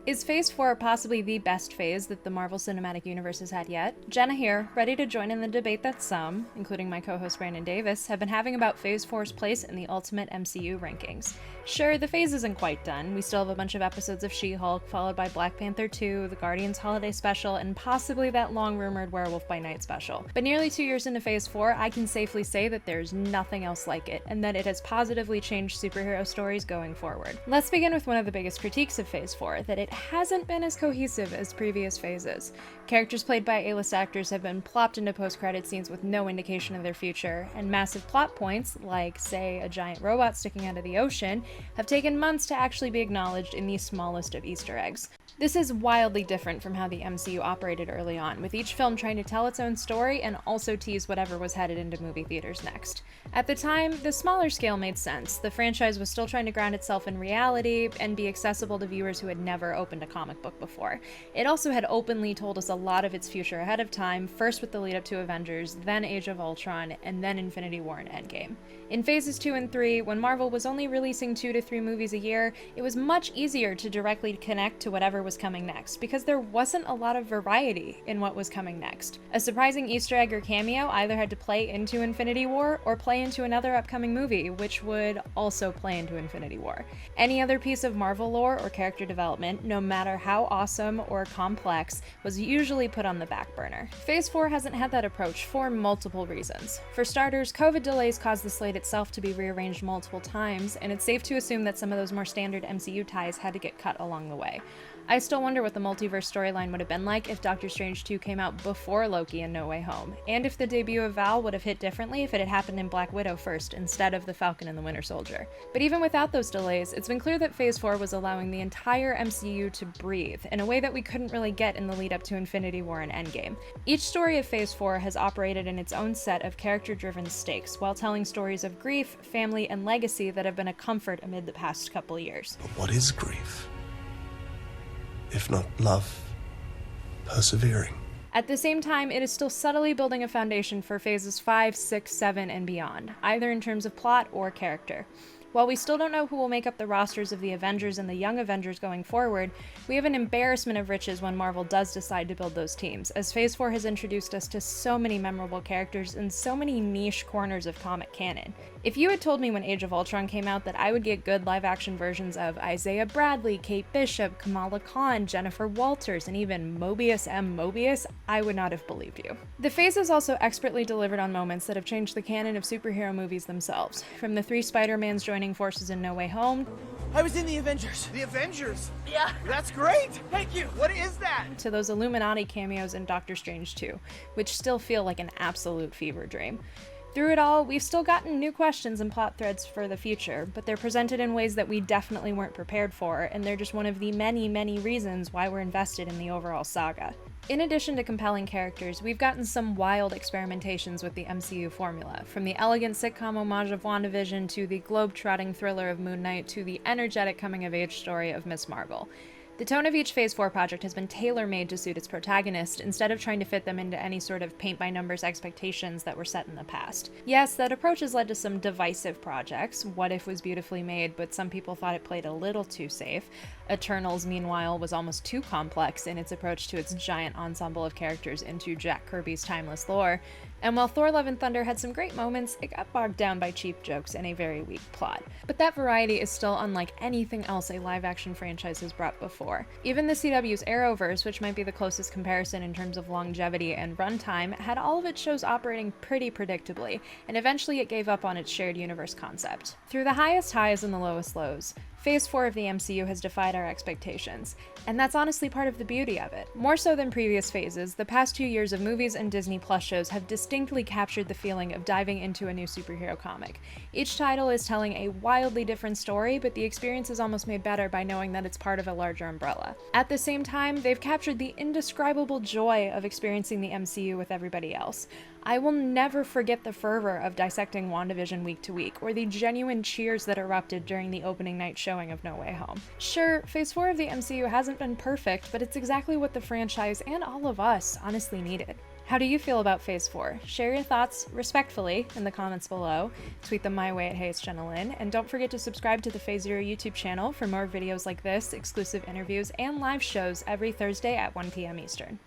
Is Phase 4 possibly the best phase that the Marvel Cinematic Universe has had yet? Jenna here, ready to join in the debate that some, including my co-host Brandon Davis, have been having about Phase 4's place in the ultimate MCU rankings. Sure, the phase isn't quite done. We still have a bunch of episodes of She-Hulk, followed by Black Panther 2, the Guardians Holiday Special, and possibly that long-rumored Werewolf by Night special. But nearly 2 years into Phase 4, I can safely say that there's nothing else like it, and that it has positively changed superhero stories going forward. Let's begin with one of the biggest critiques of Phase 4, that it hasn't been as cohesive as previous phases. Characters played by A-list actors have been plopped into post-credit scenes with no indication of their future, and massive plot points, like, say, a giant robot sticking out of the ocean, have taken months to actually be acknowledged in the smallest of Easter eggs. This is wildly different from how the MCU operated early on, with each film trying to tell its own story and also tease whatever was headed into movie theaters next. At the time, the smaller scale made sense. The franchise was still trying to ground itself in reality and be accessible to viewers who had never opened a comic book before. It also had openly told us a lot of its future ahead of time, first with the lead up to Avengers, then Age of Ultron, and then Infinity War and Endgame. In Phases 2 and 3, when Marvel was only releasing 2 to 3 movies a year, it was much easier to directly connect to whatever was coming next, because there wasn't a lot of variety in what was coming next. A surprising Easter egg or cameo either had to play into Infinity War or play into another upcoming movie, which would also play into Infinity War. Any other piece of Marvel lore or character development, no matter how awesome or complex, was usually put on the back burner. Phase 4 hasn't had that approach for multiple reasons. For starters, COVID delays caused the slate itself to be rearranged multiple times, and it's safe to assume that some of those more standard MCU ties had to get cut along the way. I still wonder what the multiverse storyline would have been like if Doctor Strange 2 came out before Loki and No Way Home, and if the debut of Val would have hit differently if it had happened in Black Widow first instead of the Falcon and the Winter Soldier. But even without those delays, it's been clear that Phase 4 was allowing the entire MCU to breathe in a way that we couldn't really get in the lead up to Infinity War and Endgame. Each story of Phase 4 has operated in its own set of character-driven stakes while telling stories of grief, family, and legacy that have been a comfort amid the past couple years. But what is grief? If not love, persevering. At the same time, it is still subtly building a foundation for Phases 5, 6, 7, and beyond, either in terms of plot or character. While we still don't know who will make up the rosters of the Avengers and the Young Avengers going forward, we have an embarrassment of riches when Marvel does decide to build those teams, as Phase 4 has introduced us to so many memorable characters and so many niche corners of comic canon. If you had told me when Age of Ultron came out that I would get good live-action versions of Isaiah Bradley, Kate Bishop, Kamala Khan, Jennifer Walters, and even Mobius M. Mobius, I would not have believed you. The phase has also expertly delivered on moments that have changed the canon of superhero movies themselves, from the 3 Spider-Mans joining forces in No Way Home, I was in the Avengers. The Avengers? Yeah. That's great! Thank you. What is that? to those Illuminati cameos in Doctor Strange 2, which still feel like an absolute fever dream. Through it all, we've still gotten new questions and plot threads for the future, but they're presented in ways that we definitely weren't prepared for, and they're just one of the many, many reasons why we're invested in the overall saga. In addition to compelling characters, we've gotten some wild experimentations with the MCU formula, from the elegant sitcom homage of WandaVision to the globe-trotting thriller of Moon Knight to the energetic coming-of-age story of Ms. Marvel. The tone of each Phase 4 project has been tailor-made to suit its protagonist, instead of trying to fit them into any sort of paint-by-numbers expectations that were set in the past. Yes, that approach has led to some divisive projects. What If was beautifully made, but some people thought it played a little too safe. Eternals, meanwhile, was almost too complex in its approach to its giant ensemble of characters into Jack Kirby's timeless lore. And while Thor Love and Thunder had some great moments, it got bogged down by cheap jokes and a very weak plot. But that variety is still unlike anything else a live-action franchise has brought before. Even the CW's Arrowverse, which might be the closest comparison in terms of longevity and runtime, had all of its shows operating pretty predictably, and eventually it gave up on its shared universe concept. Through the highest highs and the lowest lows, Phase 4 of the MCU has defied our expectations, and that's honestly part of the beauty of it. More so than previous phases, the past 2 years of movies and Disney Plus shows have distinctly captured the feeling of diving into a new superhero comic. Each title is telling a wildly different story, but the experience is almost made better by knowing that it's part of a larger umbrella. At the same time, they've captured the indescribable joy of experiencing the MCU with everybody else. I will never forget the fervor of dissecting WandaVision week to week, or the genuine cheers that erupted during the opening night showing of No Way Home. Sure, Phase 4 of the MCU hasn't been perfect, but it's exactly what the franchise and all of us honestly needed. How do you feel about Phase 4? Share your thoughts respectfully in the comments below. Tweet them my way at HeyIt'sJennaLynn. And don't forget to subscribe to the Phase Zero YouTube channel for more videos like this, exclusive interviews, and live shows every Thursday at 1 p.m. Eastern.